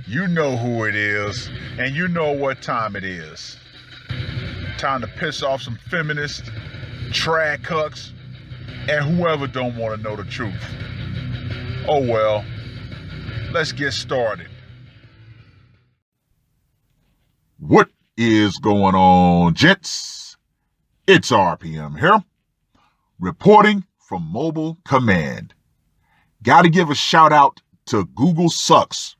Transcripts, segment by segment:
You know who it is, and you know what time it is. Time to piss off some feminists, trad cucks, and whoever don't want to know the truth. Oh well, let's get started. What is going on, gents? It's RPM here, reporting from Mobile Command. Gotta give a shout out to Google Sucks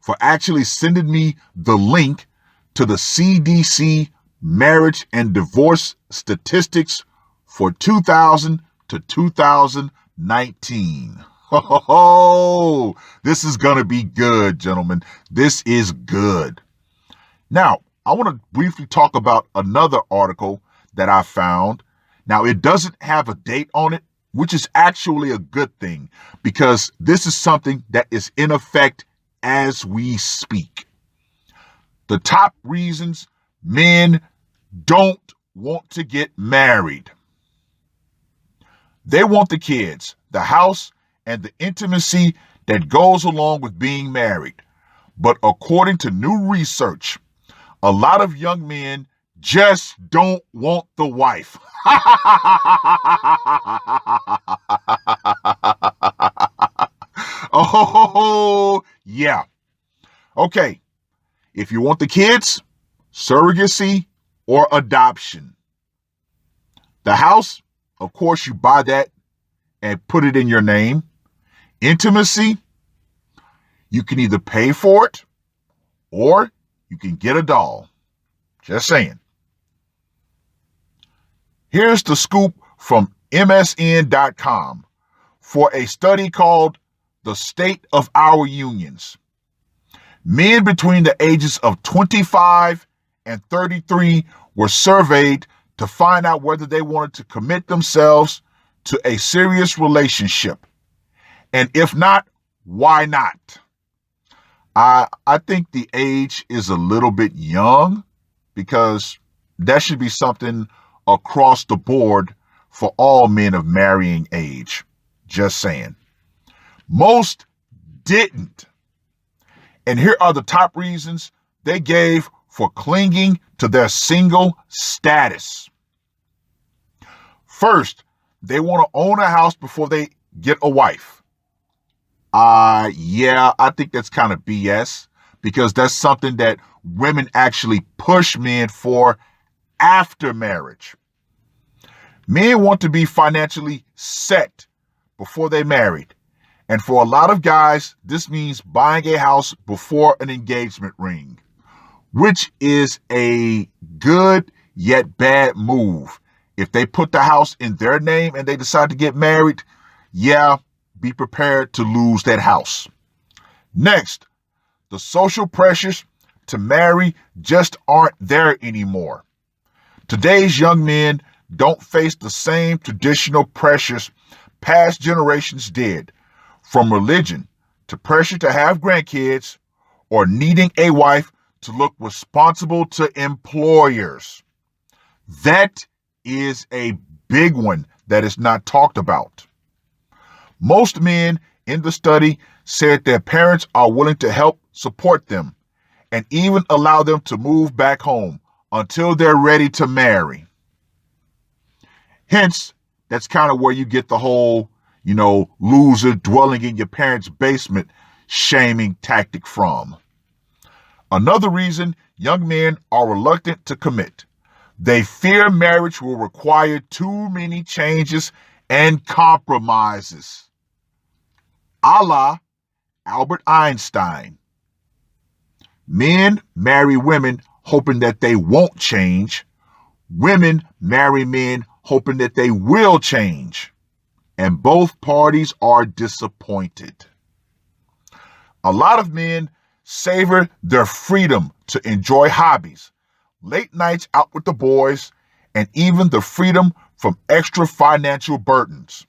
for actually sending me the link to the CDC marriage and divorce statistics for 2000 to 2019. Oh, this is going to be good, gentlemen. This is good. Now, I want to briefly talk about another article that I found. Now, it doesn't have a date on it, which is actually a good thing because this is something that is in effect as we speak. The top reasons men don't want to get married. They want the kids, the house, and the intimacy that goes along with being married. But according to new research, a lot of young men just don't want the wife. Oh, yeah. Okay. If you want the kids, surrogacy or adoption. The house, of course, you buy that and put it in your name. Intimacy, you can either pay for it or you can get a doll. Just saying. Here's the scoop from MSN.com for a study called The State of Our Unions. Men between the ages of 25 and 33 were surveyed to find out whether they wanted to commit themselves to a serious relationship. And if not, why not? I think the age is a little bit young because that should be something across the board for all men of marrying age. Just saying. Most didn't. And here are the top reasons they gave for clinging to their single status. First, they want to own a house before they get a wife. Yeah, I think that's kind of BS because that's something that women actually push men for after marriage. Men want to be financially set before they married. And for a lot of guys, this means buying a house before an engagement ring, which is a good yet bad move. If they put the house in their name and they decide to get married, yeah, be prepared to lose that house. Next, the social pressures to marry just aren't there anymore. Today's young men don't face the same traditional pressures past generations did, from religion to pressure to have grandkids or needing a wife to look responsible to employers. That is a big one that is not talked about. Most men in the study said their parents are willing to help support them and even allow them to move back home until they're ready to marry. Hence, that's kind of where you get the whole, loser dwelling in your parents' basement shaming tactic from. Another reason young men are reluctant to commit. They fear marriage will require too many changes and compromises. A la Albert Einstein. Men marry women hoping that they won't change. Women marry men hoping that they will change. And both parties are disappointed. A lot of men savor their freedom to enjoy hobbies, late nights out with the boys, and even the freedom from extra financial burdens.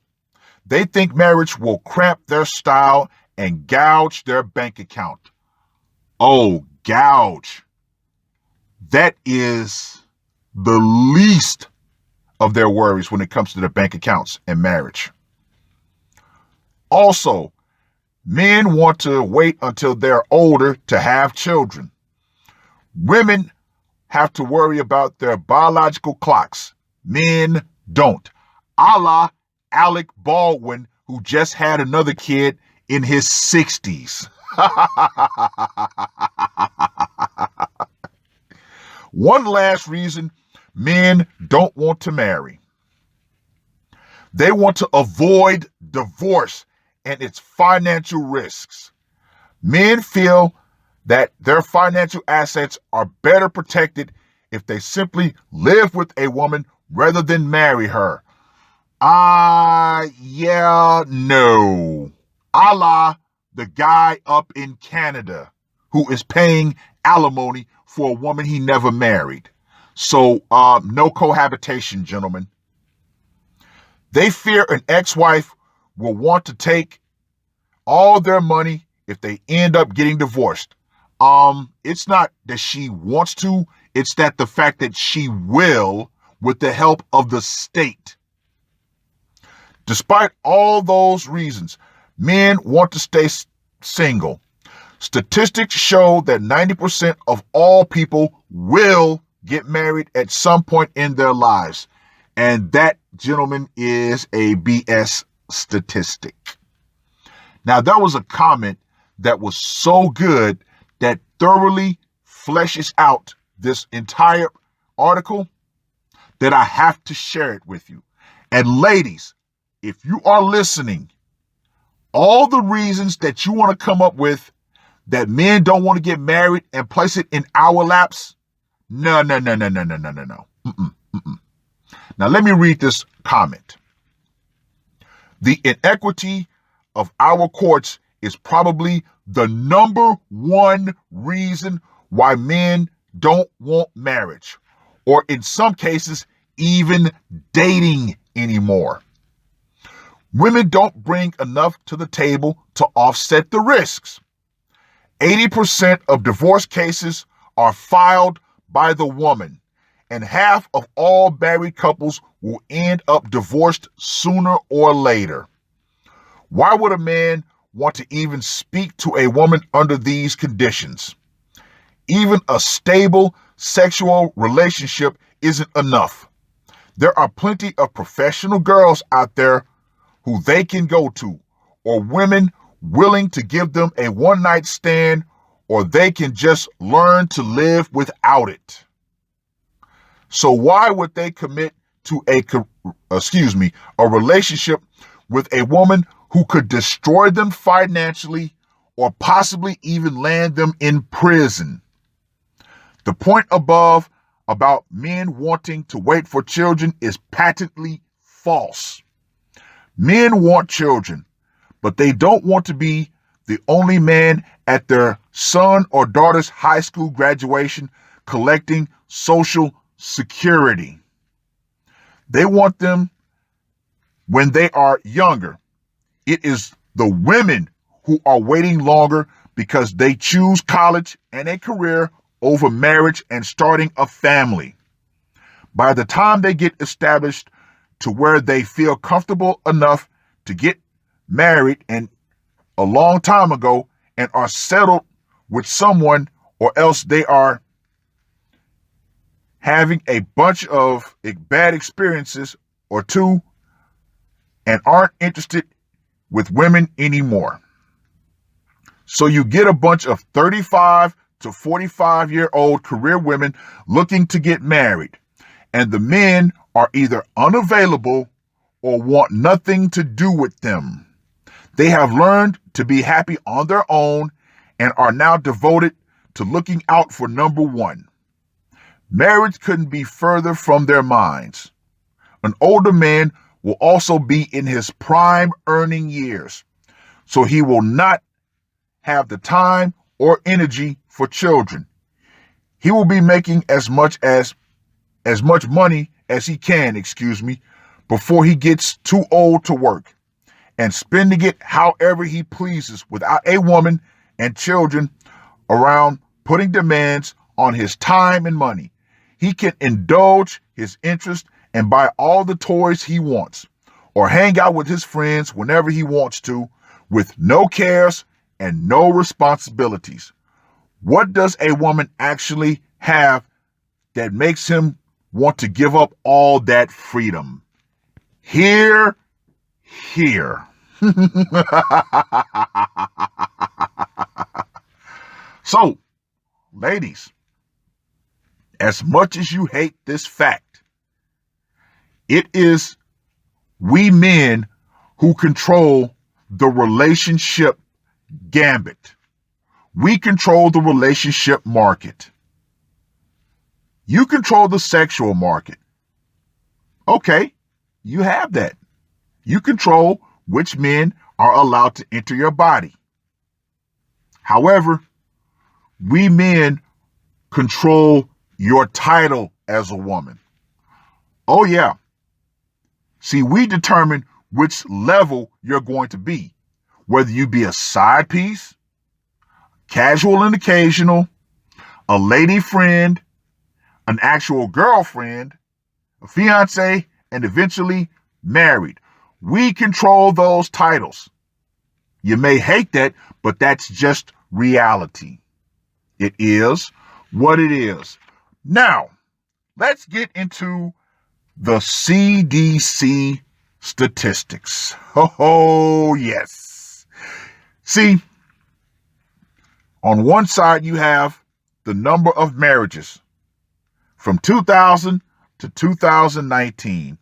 They think marriage will cramp their style and gouge their bank account. Oh, gouge. That is the least of their worries when it comes to their bank accounts and marriage. Also, Men want to wait until they're older to have children. Women have to worry about their biological clocks. Men don't. A la Alec Baldwin, who just had another kid in his 60s. One last reason men don't want to marry. They want to avoid divorce and its financial risks. Men feel that their financial assets are better protected if they simply live with a woman rather than marry her. Yeah, no. A la the guy up in Canada who is paying alimony for a woman he never married. So, no cohabitation, gentlemen. They fear an ex-wife will want to take all their money if they end up getting divorced. It's not that she wants to, it's that the fact that she will with the help of the state. Despite all those reasons, men want to stay single. Statistics show that 90% of all people will get married at some point in their lives. And that, gentlemen, is a BS statistic. Now, that was a comment that was so good that thoroughly fleshes out this entire article that I have to share it with you. And ladies, if you are listening, all the reasons that you want to come up with that men don't want to get married and place it in our laps, no. Now, let me read this comment. The inequity of our courts is probably the number one reason why men don't want marriage, or in some cases, even dating anymore. Women don't bring enough to the table to offset the risks. 80% of divorce cases are filed by the woman, and half of all married couples will end up divorced sooner or later. Why would a man want to even speak to a woman under these conditions? Even a stable sexual relationship isn't enough. There are plenty of professional girls out there who they can go to, or women willing to give them a one-night stand, or they can just learn to live without it. So why would they commit to a relationship with a woman who could destroy them financially or possibly even land them in prison? The point above about men wanting to wait for children is patently false. Men want children, but they don't want to be the only man at their son or daughter's high school graduation collecting Social Security. They want them when they are younger. It is the women who are waiting longer because they choose college and a career over marriage and starting a family. By the time they get established to where they feel comfortable enough to get married and a long time ago and are settled with someone, or else they are having a bunch of bad experiences or two and aren't interested with women anymore. So you get a bunch of 35 to 45-year-old career women looking to get married, and the men are either unavailable or want nothing to do with them. They have learned to be happy on their own and are now devoted to looking out for number one. Marriage couldn't be further from their minds. An older man will also be in his prime earning years, so he will not have the time or energy for children. He will be making as much money as he can, before he gets too old to work, and spending it however he pleases without a woman and children around putting demands on his time and money. He can indulge his interest and buy all the toys he wants, or hang out with his friends whenever he wants to, with no cares and no responsibilities. What does a woman actually have that makes him want to give up all that freedom? Here. So, ladies, as much as you hate this fact, it is we men who control the relationship gambit. We control the relationship market. You control the sexual market. Okay, you have that. You control which men are allowed to enter your body. However, we men control your title as a woman. Oh, yeah. See, we determine which level you're going to be, whether you be a side piece, casual and occasional, a lady friend, an actual girlfriend, a fiance, and eventually married. We control those titles. You may hate that, but that's just reality. It is what it is. Now, let's get into the CDC statistics. Oh, yes. See, on one side, you have the number of marriages from 2000 to 2019.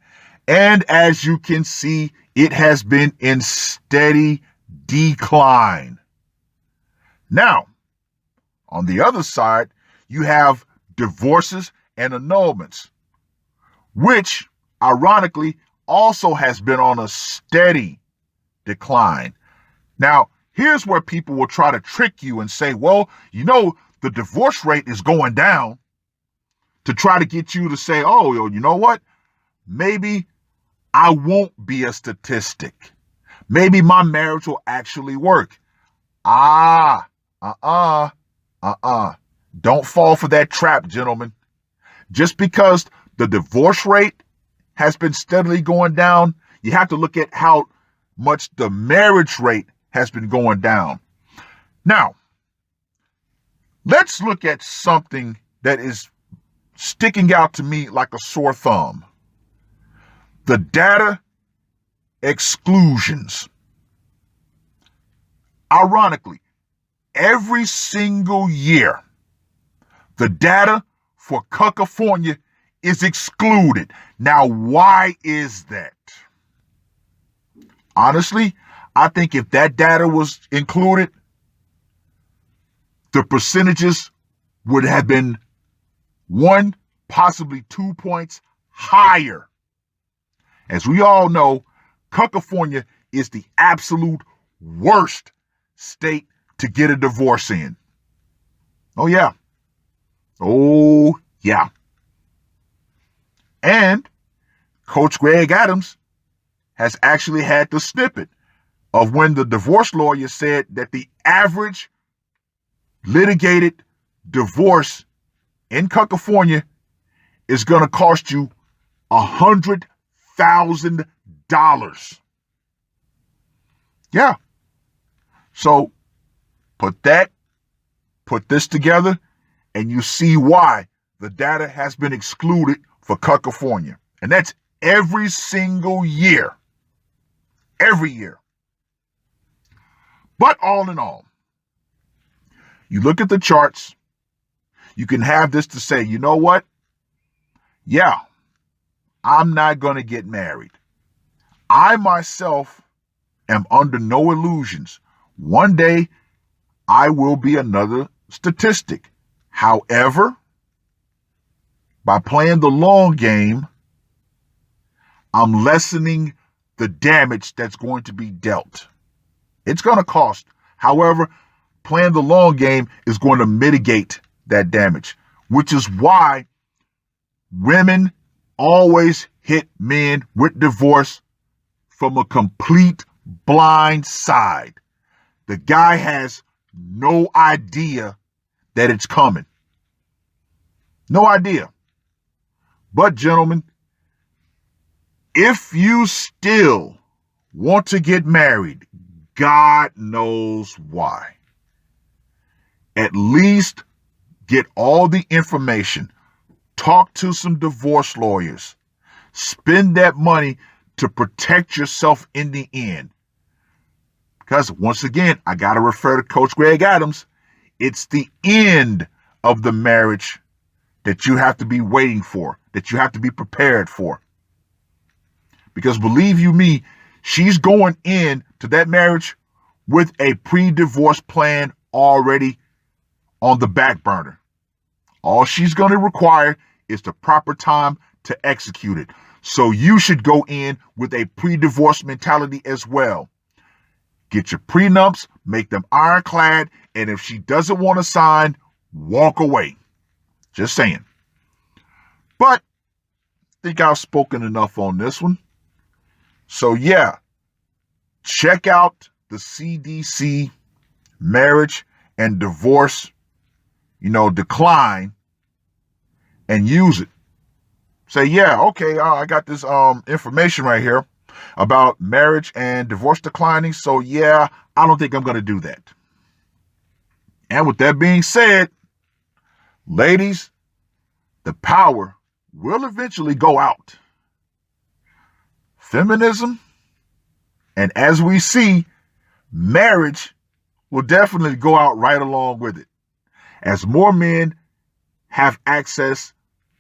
And as you can see, it has been in steady decline. Now, on the other side, you have divorces and annulments, which ironically also has been on a steady decline. Now, here's where people will try to trick you and say, well, you know, the divorce rate is going down, to try to get you to say, oh, you know what? Maybe I won't be a statistic. Maybe my marriage will actually work. Don't fall for that trap, gentlemen. Just because the divorce rate has been steadily going down, you have to look at how much the marriage rate has been going down. Now, let's look at something that is sticking out to me like a sore thumb. The data exclusions. Ironically, every single year, the data for California is excluded. Now, why is that? Honestly, I think if that data was included, the percentages would have been 1, possibly 2 points higher. As we all know, California is the absolute worst state to get a divorce in. Oh, yeah. Oh, yeah. And Coach Greg Adams has actually had the snippet of when the divorce lawyer said that the average litigated divorce in California is going to cost you $100,000. Yeah. So put this together, and you see why the data has been excluded for California. And that's every single year. Every year. But all in all, you look at the charts, you can have this to say, you know what? Yeah, I'm not going to get married. I myself am under no illusions. One day, I will be another statistic. However, by playing the long game, I'm lessening the damage that's going to be dealt. It's going to cost. However, playing the long game is going to mitigate that damage, which is why women always hit men with divorce from a complete blind side. The guy has no idea that it's coming. No idea. But gentlemen, if you still want to get married, God knows why. At least get all the information. Talk to some divorce lawyers. Spend that money to protect yourself in the end. Because once again, I got to refer to Coach Greg Adams. It's the end of the marriage that you have to be waiting for, that you have to be prepared for. Because believe you me, she's going into that marriage with a pre-divorce plan already on the back burner. All she's going to require is the proper time to execute it. So you should go in with a pre-divorce mentality as well. Get your prenups, make them ironclad, and if she doesn't want to sign, walk away. Just saying. But I think I've spoken enough on this one. So yeah, check out the CDC marriage and divorce, decline, and use it. Say, yeah, okay, I got this information right here about marriage and divorce declining. So yeah, I don't think I'm going to do that. And with that being said, ladies, the power will eventually go out. Feminism, and as we see, marriage will definitely go out right along with it. As more men have access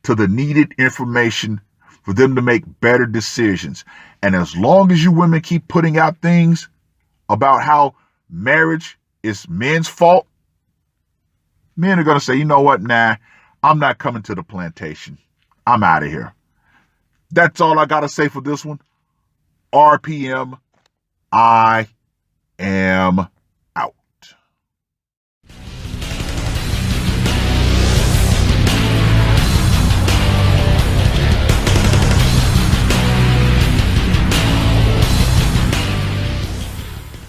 to the needed information for them to make better decisions. And as long as you women keep putting out things about how marriage is men's fault, men are going to say, you know what? Nah, I'm not coming to the plantation. I'm out of here. That's all I got to say for this one. RPM, I am